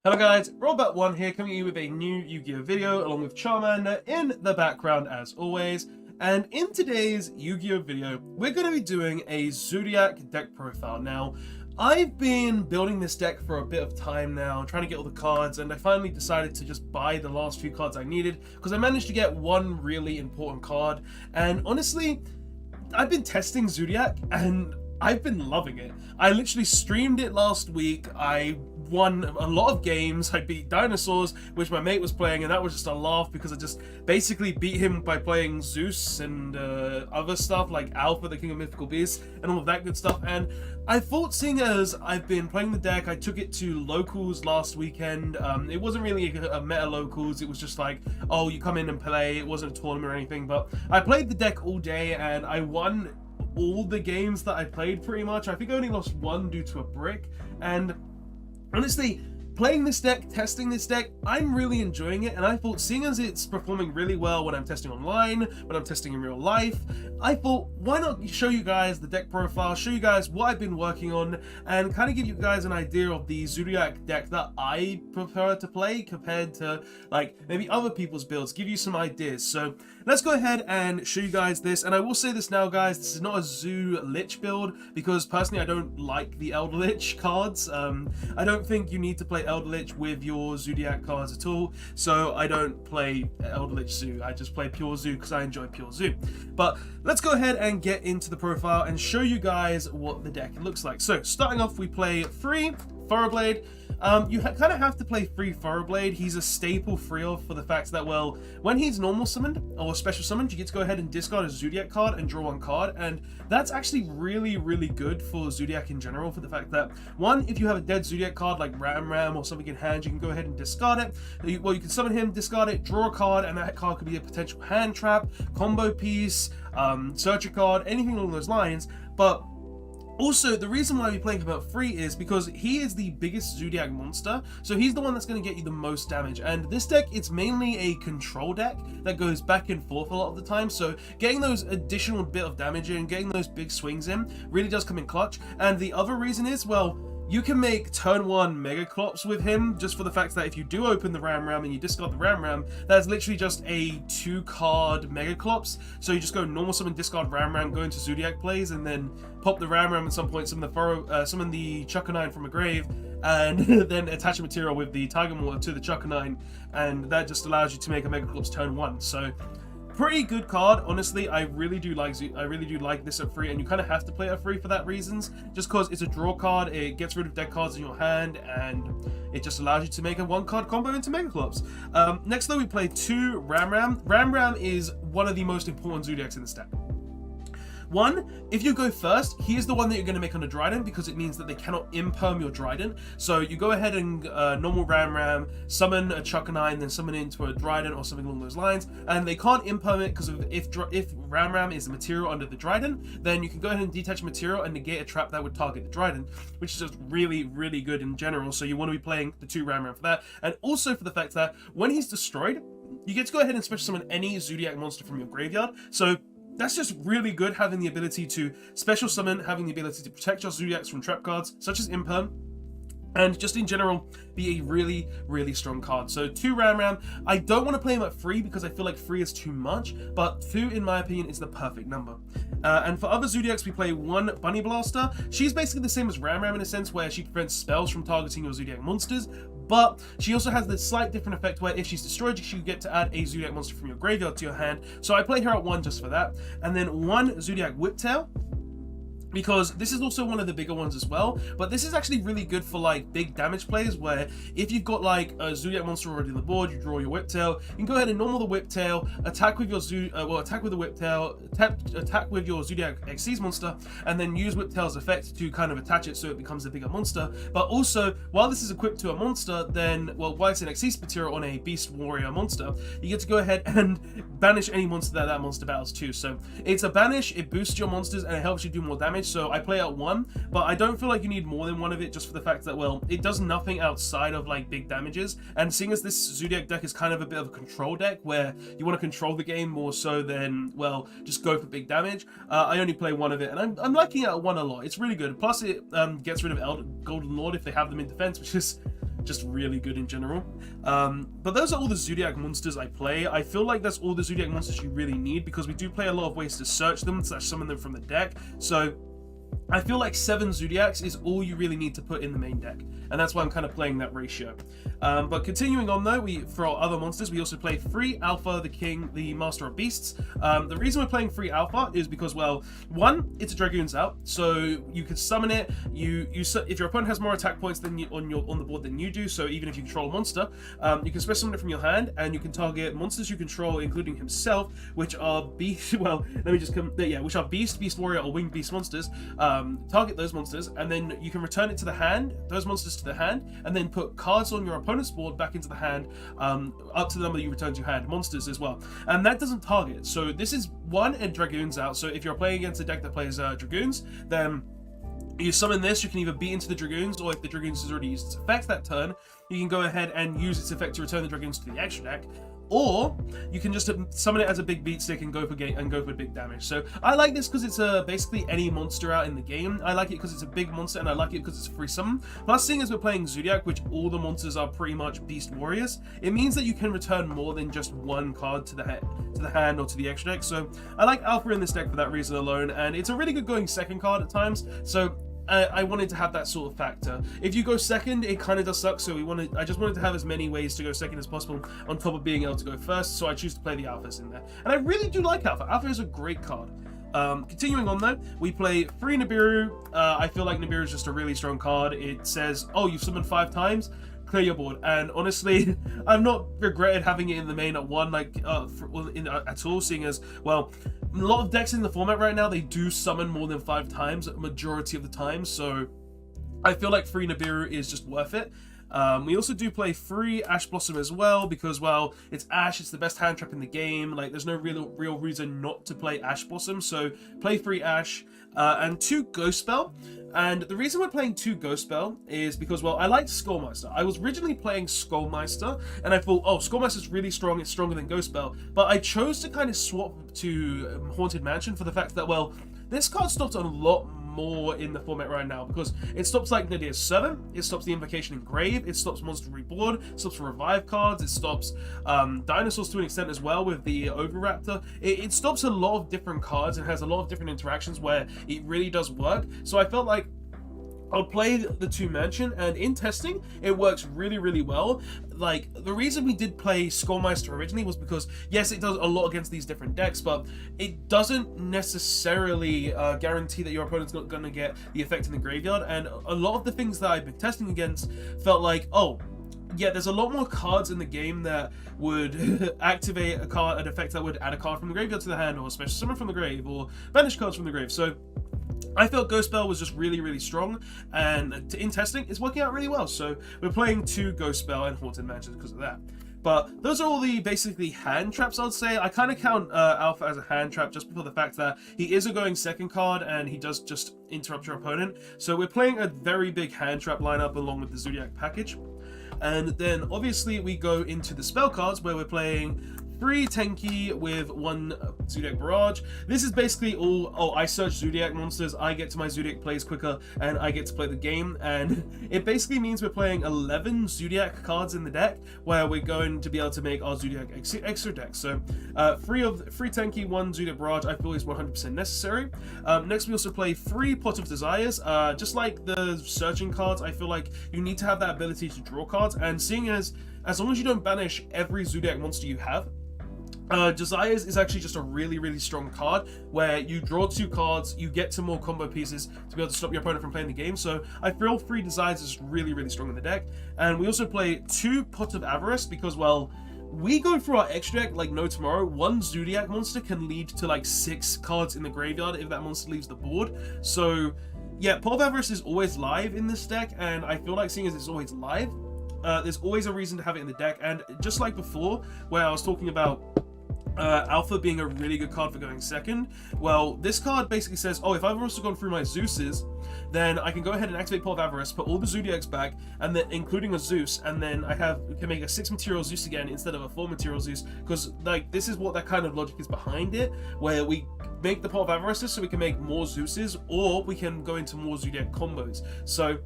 Hello guys, Robert1 here, coming at you with a new Yu-Gi-Oh video along with Charmander in the background as always. And in today's Yu-Gi-Oh video, we're going to be doing a Zoodiac deck profile. Now, I've been building this deck for a bit of time now, trying to get all the cards, and I finally decided to just buy the last few cards I needed because I managed to get one really important card. And honestly, I've been testing Zoodiac and I've been loving it. I literally streamed it last week. I won a lot of games. I beat dinosaurs, which my mate was playing, and that was just a laugh because I just basically beat him by playing Zeus and other stuff like Alpha, the King of Mythical Beasts, and all of that good stuff. And I thought, seeing as I've been playing the deck, I took it to locals last weekend. It wasn't really a meta locals. It was just like, oh, you come in and play. It wasn't a tournament or anything, but I played the deck all day and I won all the games that I played pretty much. I think I only lost one due to a brick. And honestly, playing this deck, testing this deck, I'm really enjoying it, and I thought, seeing as it's performing really well when I'm testing online, when I'm testing in real life, I thought, why not show you guys the deck profile, show you guys what I've been working on, and kind of give you guys an idea of the Zoodiac deck that I prefer to play compared to like maybe other people's builds, give you some ideas. So let's go ahead and show you guys this. And I will say this now, guys, this is not a Zoo Lich build because personally I don't like the Elder Lich cards. I don't think you need to play Elder Lich with your Zoodiac cards at all, so I don't play Elder Lich Zoo. I just play pure Zoo because I enjoy pure Zoo. But let's go ahead and get into the profile and show you guys what the deck looks like. So starting off, we play 3 Thoroughblade. You kind of have to play 3 Thoroughblade. He's a staple 3-of for the fact that, well, when he's normal summoned or special summoned, you get to go ahead and discard a Zoodiac card and draw 1 card, and that's actually really, really good for Zoodiac in general, for the fact that, one, if you have a dead Zoodiac card like Ram or something in hand, you can go ahead and discard it. Well, you can summon him, discard it, draw a card, and that card could be a potential hand trap, combo piece, search a card, anything along those lines. But also, the reason why we're playing him at 3 is because he is the biggest Zoodiac monster, so he's the one that's going to get you the most damage. And this deck, it's mainly a control deck that goes back and forth a lot of the time, so getting those additional bit of damage in, getting those big swings in, really does come in clutch. And the other reason is, well, you can make turn 1 Mega Clops with him, just for the fact that if you do open the Ram and you discard the Ram, that's literally just a 2-card Mega Clops. So you just go normal summon, discard Ram, go into Zoodiac plays, and then pop the Ram at some point, summon the Chuckanine from a grave, and then attach a material with the Tiger Mortar to the Chuckanine, and that just allows you to make a Mega Clops turn 1. So pretty good card, honestly. I really do like this at 3, and you kind of have to play it at 3 for that reasons, just because it's a draw card, it gets rid of dead cards in your hand, and it just allows you to make a 1-card combo into Mega Clubs. Next though, we play 2 Ram. Ram is one of the most important Zoodiacs in this deck. 1, if you go first, he is the one that you're going to make on a Dryden, because it means that they cannot imperm your Dryden. So you go ahead and normal Ram, summon a Chuckanine, then summon it into a Dryden or something along those lines, and they can't imperm it because if Ram is the material under the Dryden, then you can go ahead and detach material and negate a trap that would target the Dryden, which is just really, really good in general. So you want to be playing the 2 Ram for that, and also for the fact that when he's destroyed, you get to go ahead and special summon any Zoodiac monster from your graveyard. So that's just really good, having the ability to special summon, having the ability to protect your Zoodiacs from trap cards such as Imperm, and just in general be a really, really strong card. So 2 Ram. I don't want to play him at 3 because I feel like 3 is too much, but 2 in my opinion is the perfect number. And for other Zoodiacs, we play 1 Bunny Blaster. She's basically the same as Ram in a sense, where she prevents spells from targeting your Zoodiac monsters, but she also has this slight different effect where if she's destroyed, you get to add a Zoodiac monster from your graveyard to your hand. So I play her at 1 just for that. And then 1 Zoodiac Whiptail, because this is also one of the bigger ones as well, but this is actually really good for like big damage plays, where if you've got like a Zoodiac monster already on the board, you draw your Whiptail, you can go ahead and normal the Whiptail, attack with your attack with the Whiptail, attack with your Zoodiac Xyz monster, and then use Whiptail's effect to kind of attach it so it becomes a bigger monster. But also, while this is equipped to a monster, then, well, while it's an Xyz material on a Beast Warrior monster, you get to go ahead and banish any monster that monster battles too. So it's a banish, it boosts your monsters, and it helps you do more damage. So I play at 1, but I don't feel like you need more than 1 of it, just for the fact that, well, it does nothing outside of like big damages. And seeing as this Zoodiac deck is kind of a bit of a control deck where you want to control the game more so than, well, just go for big damage, I only play 1 of it, and I'm liking it at 1 a lot. It's really good. Plus it gets rid of Golden Lord if they have them in defense, which is just really good in general. But those are all the Zoodiac monsters I play. I feel like that's all the Zoodiac monsters you really need, because we do play a lot of ways to search them / summon them from the deck. So I feel like 7 Zoodiacs is all you really need to put in the main deck, and that's why I'm kind of playing that ratio. But continuing on though, for our other monsters, we also play free Alpha, the King, the Master of Beasts. The reason we're playing free Alpha is because, well, one, it's a Dragoon's out, so you can summon it. If your opponent has more attack points than you on the board than you do, so even if you control a monster, you can special summon it from your hand, and you can target monsters you control, including himself, which are beast. Well, let me just come. Yeah, which are Beast, Beast Warrior, or Winged Beast monsters. Target those monsters, and then you can return it to the hand, those monsters to the hand, and then put cards on your opponent's board back into the hand, up to the number you return to hand, monsters as well. And that doesn't target. So this is one, and Dragoon's out. So if you're playing against a deck that plays Dragoons, then you summon this, you can either beat into the Dragoons, or if the Dragoons has already used its effect that turn, you can go ahead and use its effect to return the Dragoons to the extra deck. Or you can just summon it as a big beat stick and go for big damage. So I like this because it's basically any monster out in the game. I like it because it's a big monster, and I like it because it's a free summon. Plus, seeing as we're playing Zoodiac, which all the monsters are pretty much Beast Warriors, it means that you can return more than just one card to the hand or to the extra deck. So I like Alpha in this deck for that reason alone, and it's a really good going second card at times. So I wanted to have that sort of factor. If you go second, it kind of does suck, so I just wanted to have as many ways to go second as possible on top of being able to go first, so I choose to play the Alphas in there. And I really do like Alpha. Alpha is a great card. Continuing on though, we play free Nibiru. I feel like Nibiru is just a really strong card. It says, oh, you've summoned 5 times, clear your board. And honestly, I've not regretted having it in the main at 1 at all, seeing as, well, a lot of decks in the format right now, they do summon more than 5 times majority of the time, so I feel like free Nibiru is just worth it. We also do play free Ash Blossom as well, because, well, it's Ash, it's the best hand trap in the game. Like, there's no real reason not to play Ash Blossom, so play free Ash. And 2 Ghost Spell. And the reason we're playing 2 Ghost Spell is because, well, I liked Skullmeister. I was originally playing Skullmeister, and I thought, oh, Skullmeister's really strong, it's stronger than Ghost Spell. But I chose to kind of swap to Haunted Mansion for the fact that, well, this card stops a lot more in the format right now, because it stops like Nadia's Servant, it stops the Invocation in Grave, it stops Monster Reborn, it stops Revive cards, it stops Dinosaurs to an extent as well with the Oviraptor. It stops a lot of different cards and has a lot of different interactions where it really does work. So I felt like I'll play the 2 Mansion, and in testing, it works really, really well. Like, the reason we did play Skullmeister originally was because, yes, it does a lot against these different decks, but it doesn't necessarily guarantee that your opponent's not going to get the effect in the graveyard, and a lot of the things that I've been testing against felt like, oh, yeah, there's a lot more cards in the game that would activate an effect that would add a card from the graveyard to the hand, or special summon from the grave, or banish cards from the grave. So I felt Ghost Spell was just really, really strong, and in testing, it's working out really well. So we're playing 2 Ghost Spell and Haunted Mansion because of that. But those are all the basically hand traps, I'd say. I kind of count Alpha as a hand trap just because of the fact that he is a going second card and he does just interrupt your opponent. So we're playing a very big hand trap lineup along with the Zoodiac package. And then obviously we go into the spell cards where we're playing 3 Tenki with 1 Zoodiac Barrage. This is basically all, oh, I search Zoodiac monsters, I get to my Zoodiac plays quicker, and I get to play the game. And it basically means we're playing 11 Zoodiac cards in the deck, where we're going to be able to make our Zoodiac extra deck. So 3 Tenki, 1 Zoodiac Barrage, I feel is 100% necessary. Next we also play 3 Pot of Desires. Just like the searching cards, I feel like you need to have that ability to draw cards, and seeing as long as you don't banish every Zoodiac monster you have, Desires is actually just a really, really strong card where you draw 2 cards, you get to more combo pieces to be able to stop your opponent from playing the game. So I feel 3 Desires is really, really strong in the deck. And we also play 2 Pot of Avarice because, well, we go through our extra deck like no tomorrow. 1 Zoodiac monster can lead to like 6 cards in the graveyard if that monster leaves the board. So yeah, Pot of Avarice is always live in this deck, and I feel like seeing as it's always live, there's always a reason to have it in the deck. And just like before, where I was talking about Alpha being a really good card for going second, well, this card basically says, oh, if I've also gone through my Zeuses, then I can go ahead and activate Pot of Avarice, put all the Zoodiacs back, and then including a Zeus, and then I can make a 6 material Zeus again instead of a 4 material Zeus, because like this is what that kind of logic is behind it, where we make the Pot of Avarice so we can make more Zeuses, or we can go into more Zoodiac combos. So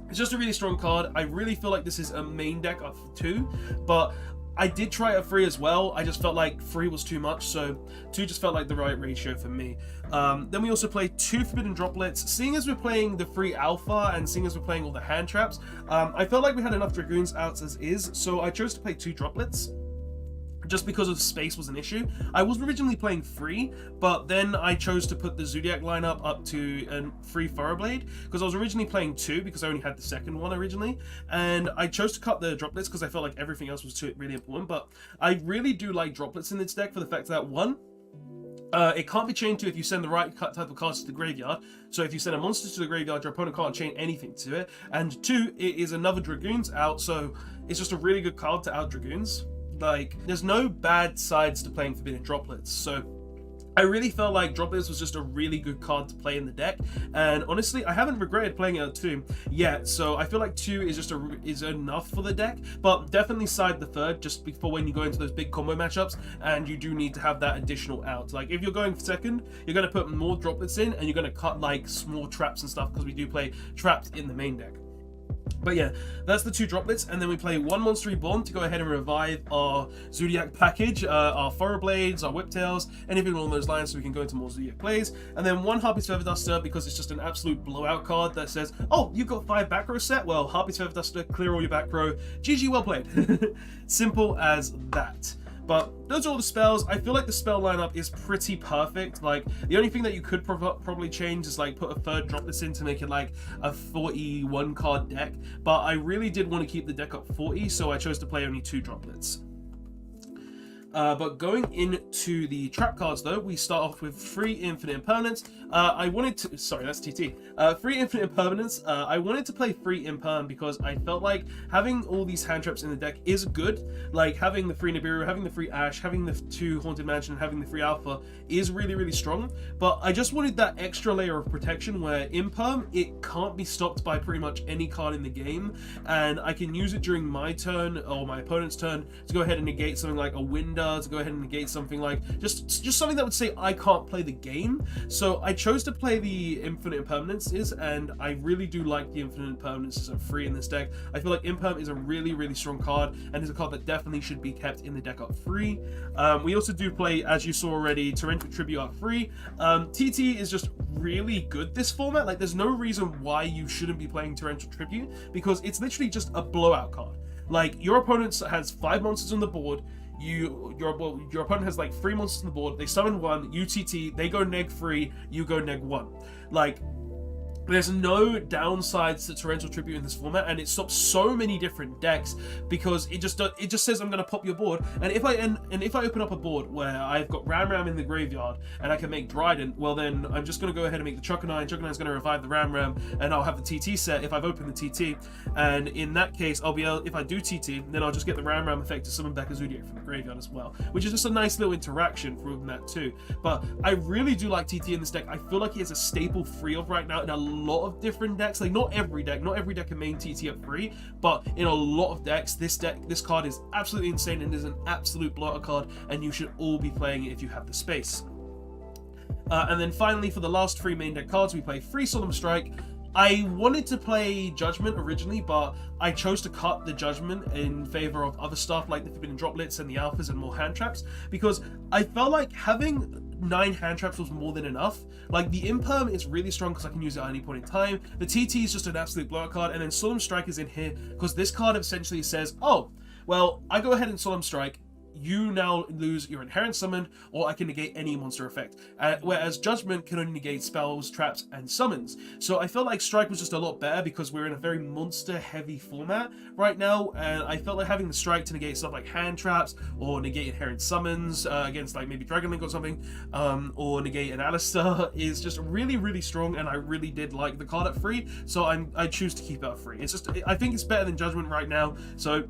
It's just a really strong card. I really feel like this is a main deck of 2, but I did try it at 3 as well. I just felt like 3 was too much, so 2 just felt like the right ratio for me. Then we also play 2 Forbidden Droplets. Seeing as we're playing the free alpha and seeing as we're playing all the hand traps, I felt like we had enough Dragoons out as is, so I chose to play 2 Droplets. Just because of space was an issue. I was originally playing 3, but then I chose to put the Zoodiac lineup up to a 3 Thoroughblade, because I was originally playing 2 because I only had the second one originally, and I chose to cut the Droplets because I felt like everything else was too really important. But I really do like Droplets in this deck for the fact that, one, it can't be chained to if you send the right type of cards to the graveyard. So if you send a monster to the graveyard, your opponent can't chain anything to it. And 2, it is another Dragoons out, so it's just a really good card to out Dragoons. Like, there's no bad sides to playing Forbidden Droplets, so I really felt like Droplets was just a really good card to play in the deck, and honestly, I haven't regretted playing it at 2 yet, so I feel like 2 is just is enough for the deck, but definitely side the 3rd just before when you go into those big combo matchups, and you do need to have that additional out. Like, if you're going for 2nd, you're going to put more Droplets in, and you're going to cut, like, small traps and stuff, because we do play traps in the main deck. But yeah, that's the 2 Droplets, and then we play 1 Monster Reborn to go ahead and revive our Zoodiac package, our Thoroughblades, our Whiptails, anything along those lines, so we can go into more Zoodiac plays. And then 1 Harpy's Feather Duster, because it's just an absolute blowout card that says, oh, you've got 5 back row set? Well, Harpy's Feather Duster, clear all your back row. GG, well played. Simple as that. But those are all the spells. I feel like the spell lineup is pretty perfect. Like, the only thing that you could probably change is like put a 3rd Droplets in to make it like a 41 card deck. But I really did want to keep the deck up 40, so I chose to play only 2 Droplets. But going into the trap cards though, we start off with 3 Infinite Impermanence. I wanted to, sorry, that's TT. 3 Infinite Impermanence. I wanted to play 3 Imperm because I felt like having all these hand traps in the deck is good. Like, having the 3 Nibiru, having the 3 Ash, having the 2 Haunted Mansion, and having the 3 Alpha is really, really strong. But I just wanted that extra layer of protection where Imperm, it can't be stopped by pretty much any card in the game, and I can use it during my turn or my opponent's turn to go ahead and negate something like a Winder, to go ahead and negate something like just something that would say I can't play the game. So I chose to play the Infinite Impermanences, and I really do like the Infinite Impermanences at 3 in this deck. I feel like Imperm is a really, really strong card, and is a card that definitely should be kept in the deck at 3. We also do play, as you saw already, Torrential Tribute at 3. TT is just really good this format. Like, there's no reason why you shouldn't be playing Torrential Tribute, because it's literally just a blowout card. Like, your opponent has 5 monsters on the board, your opponent has like 3 monsters on the board, they summon 1, you TT, they go neg 3, you go neg 1. Like, there's no downsides to Torrential Tribute in this format, and it stops so many different decks because it just says I'm going to pop your board. And if I open up a board where I've got Ram in the graveyard and I can make Dryden, well then I'm just going to go ahead and make the Chuckernine. Chuckernine's going to revive the Ram, and I'll have the TT set if I've opened the TT. And in that case, I'll be able, if I do TT, then I'll just get the Ram effect to summon back a Zoodiac from the graveyard as well, which is just a nice little interaction from that too. But I really do like TT in this deck. I feel like he is a staple free of right now in a lot of different decks. Like, not every deck can main TT at 3, but in a lot of decks, this card is absolutely insane and is an absolute blowout card, and you should all be playing it if you have the space. And then finally, for the last 3 main deck cards, we play 3 Solemn Strike. I wanted to play Judgment originally, but I chose to cut the Judgment in favor of other stuff like the Forbidden Droplets and the Alphas and more hand traps, because I felt like having 9 hand traps was more than enough. Like, the Imperm is really strong because I can use it at any point in time. The TT is just an absolute blowout card, and then Solemn Strike is in here because this card essentially says, oh, well, I go ahead and Solemn Strike, you now lose your Inherent Summon, or I can negate any monster effect. Whereas Judgment can only negate spells, traps, and summons. So I felt like Strike was just a lot better because we're in a very monster-heavy format right now, and I felt like having the Strike to negate stuff like hand traps, or negate Inherent Summons against like maybe Dragon Link or something, or negate an Alistair is just really, really strong, and I really did like the card at 3, so I choose to keep it at 3. It's just, I think it's better than Judgment right now, so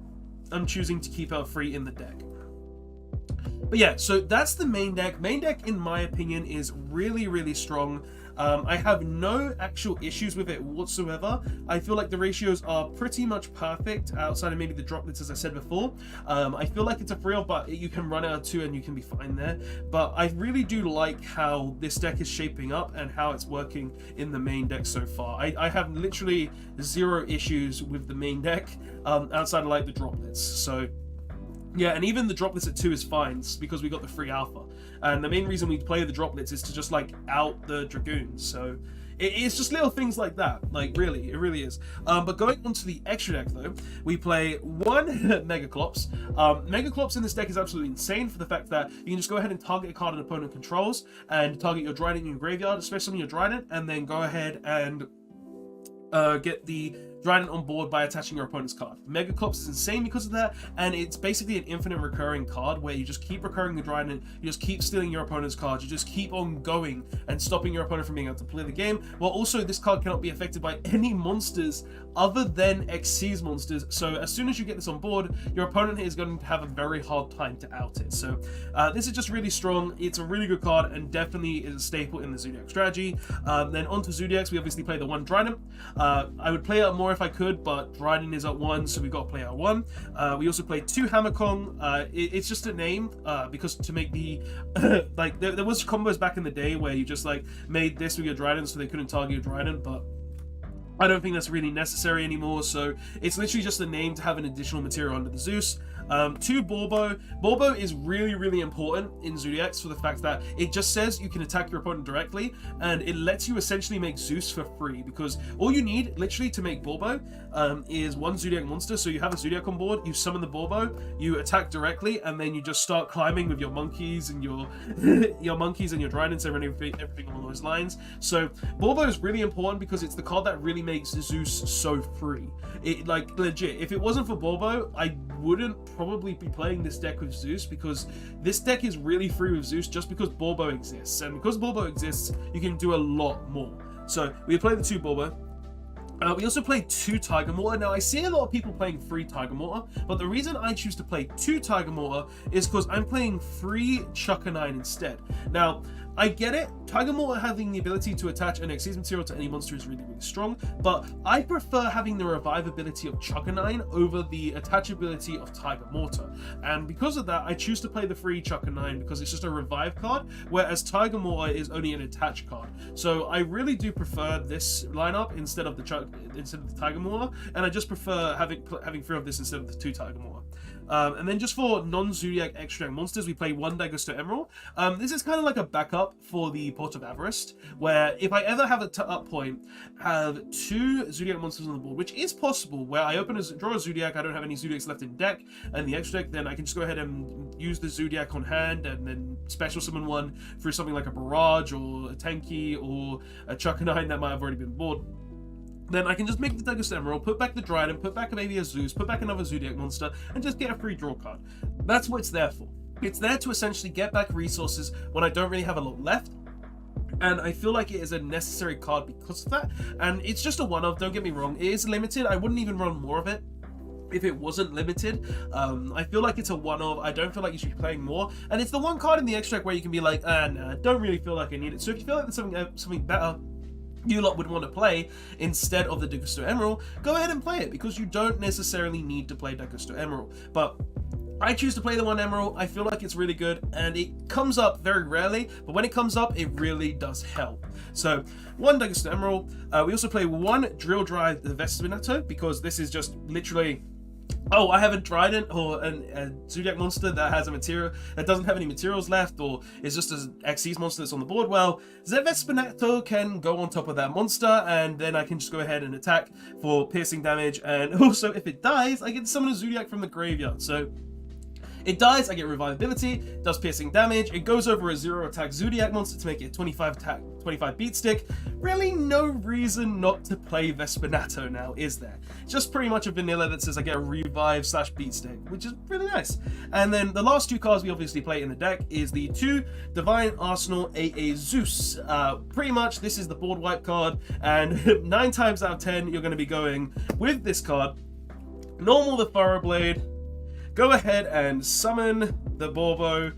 I'm choosing to keep it at 3 in the deck. But yeah, so that's the main deck. Main deck, in my opinion, is really, really strong. I have no actual issues with it whatsoever. I feel like the ratios are pretty much perfect outside of maybe the droplets, as I said before. I feel like it's a 3-off, but you can run out of 2 and you can be fine there. But I really do like how this deck is shaping up and how it's working in the main deck so far. I have literally 0 issues with the main deck outside of like the droplets. So yeah, and even the droplets at 2 is fine because we got the free alpha. And the main reason we play the droplets is to just like out the dragoons. So it's just little things like that. Like really, it really is. But going on to the extra deck though, we play 1 Megaclops. Megaclops in this deck is absolutely insane for the fact that you can just go ahead and target a card an opponent controls and target your Dryden in your graveyard, especially your Dryden, and then go ahead and get the Dryden on board by attaching your opponent's card. Megaclops is insane because of that, and it's basically an infinite recurring card where you just keep recurring the Dryden, you just keep stealing your opponent's cards, you just keep on going and stopping your opponent from being able to play the game. While also this card cannot be affected by any monsters other than Xyz monsters, so as soon as you get this on board, your opponent is going to have a very hard time to out it. So this is just really strong. It's a really good card and definitely is a staple in the Zoodiac strategy. Then onto Zoodiacs, we obviously play the 1 Dryden. I would play out more if I could, but Dryden is at 1, so we got to play out 1. We also play 2 Hammer Kong. It's just a name because to make the like there was combos back in the day where you just like made this with your Dryden so they couldn't target your Dryden, but I don't think that's really necessary anymore, so it's literally just a name to have an additional material under the Zeus. 2 Borbo. Borbo is really, really important in Zoodiacs for the fact that it just says you can attack your opponent directly, and it lets you essentially make Zeus for free, because all you need literally to make Borbo is 1 Zoodiac monster. So you have a Zoodiac on board, you summon the Borbo, you attack directly, and then you just start climbing with your monkeys and your your monkeys and your Dryden, everything along those lines. So Borbo is really important because it's the card that really makes Zeus so free. It, like, legit, if it wasn't for Borbo, I wouldn't probably be playing this deck with Zeus, because this deck is really free with Zeus just because Borbo exists, and because Borbo exists you can do a lot more. So we play the 2 Borbo. We also play 2 Tiger Mortar. Now I see a lot of people playing 3 Tiger Mortar, but the reason I choose to play 2 Tiger Mortar is because I'm playing 3 Chuckanine instead. Now I get it, Tiger Mortar having the ability to attach an Xyz material to any monster is really, really strong, but I prefer having the revive ability of Chuckanine over the attachability of Tiger Mortar. And because of that, I choose to play the free Chuckanine because it's just a revive card, whereas Tiger Mortar is only an attach card. So I really do prefer this lineup instead of the Tiger Mortar, and I just prefer having 3 of this instead of the 2 Tiger Mortar. And then just for non-Zoodiac extra monsters, we play 1 Dagusto Emerald. This is kind of like a backup for the Port of Avarice, where if I ever have a up point, have 2 Zoodiac monsters on the board, which is possible, where I draw a Zoodiac, I don't have any Zoodiacs left in deck, and the extra deck, then I can just go ahead and use the Zoodiac on hand, and then special summon 1 through something like a Barrage, or a Tenki, or a Chuckanine that might have already been board. Then I can just make the Dagusto Emerald, put back the Dryden, put back maybe a Zeus, put back another Zoodiac monster, and just get a free draw card. That's what it's there for. It's there to essentially get back resources when I don't really have a lot left, and I feel like it is a necessary card because of that. And it's just a one-off, don't get me wrong, it is limited. I wouldn't even run more of it if it wasn't limited. I feel like it's a one-off. I don't feel like you should be playing more, and it's the one card in the extract where you can be like, nah, I don't really feel like I need it. So if you feel like there's something better you lot would want to play instead of the Dagusto Emerald, go ahead and play it, because you don't necessarily need to play Dagusto Emerald. But I choose to play the 1 Emerald. I feel like it's really good, and it comes up very rarely, but when it comes up, it really does help. So 1 Dagusto Emerald. We also play 1 Drill Drive the Vespinato, because this is just literally, oh, I have a Dryden or a Zoodiac monster that has a material that doesn't have any materials left, or is just an Xyz monster that's on the board. Well, Vespinato can go on top of that monster, and then I can just go ahead and attack for piercing damage. And also, if it dies, I get to summon a Zoodiac from the graveyard. So it dies, I get revivability, does piercing damage, it goes over a 0 attack Zoodiac monster to make it 25 attack, 25 beat stick. Really no reason not to play Vespinato now, is there? It's just pretty much a vanilla that says I get a revive / beat stick, which is really nice. And then the last 2 cards we obviously play in the deck is the 2 Divine Arsenal AA Zeus. Pretty much this is the board wipe card, and 9 times out of 10 you're going to be going with this card. Normal the Thoroughblade, go ahead and summon the Borbo,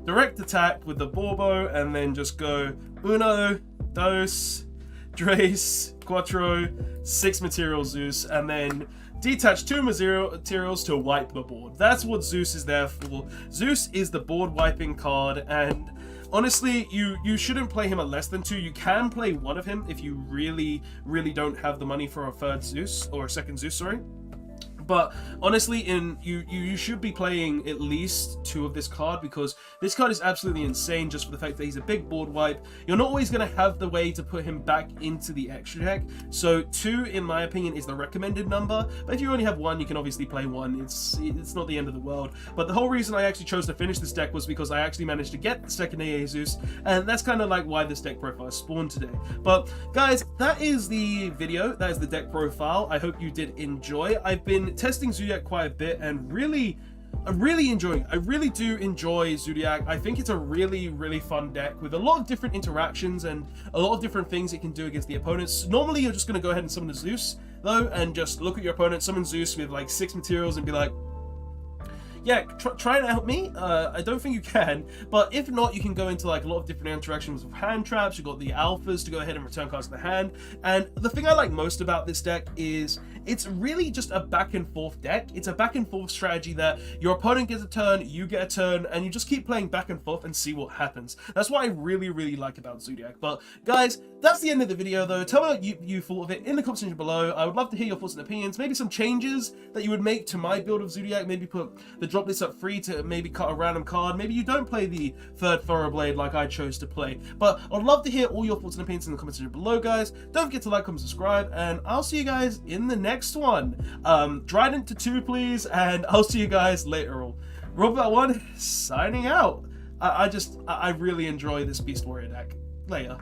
direct attack with the Borbo, and then just go 1, Dos, Drace, Quattro, 6 material Zeus, and then detach 2 materials to wipe the board. That's what Zeus is there for. Zeus is the board wiping card, and honestly, you shouldn't play him at less than 2. You can play one of him if you really don't have the money for a third Zeus, or a second Zeus, sorry. But honestly, you should be playing at least 2 of this card, because this card is absolutely insane just for the fact that he's a big board wipe. You're not always going to have the way to put him back into the extra deck, so 2 in my opinion is the recommended number. But if you only have 1, you can obviously play 1. It's not the end of the world. But the whole reason I actually chose to finish this deck was because I actually managed to get the second AA Zeus, and that's kind of like why this deck profile spawned today. But guys, that is the video. That is the deck profile. I hope you did enjoy. I've been testing Zoodiac quite a bit, and I'm really enjoying it. I really do enjoy Zoodiac. I think it's a really fun deck with a lot of different interactions and a lot of different things it can do against the opponents. Normally you're just going to go ahead and summon a Zeus though, and just look at your opponent, summon Zeus with like 6 materials and be like, yeah, try and help me. I don't think you can, but if not, you can go into like a lot of different interactions with hand traps. You've got the alphas to go ahead and return cards to the hand. And the thing I like most about this deck is it's really just a back and forth deck. It's a back and forth strategy that your opponent gets a turn, you get a turn, and you just keep playing back and forth and see what happens. That's what I really like about Zoodiac. But guys, that's the end of the video though. Tell me what you thought of it in the comment section below. I would love to hear your thoughts and opinions. Maybe some changes that you would make to my build of Zoodiac. Maybe put the drop list up free to maybe cut a random card. Maybe you don't play the third Thoroughblade like I chose to play. But I'd love to hear all your thoughts and opinions in the comment section below, guys. Don't forget to like, comment, subscribe, and I'll see you guys in the next one. Trident to 2, please, and I'll see you guys later on. Robot1 signing out. I really enjoy this Beast Warrior deck. Later.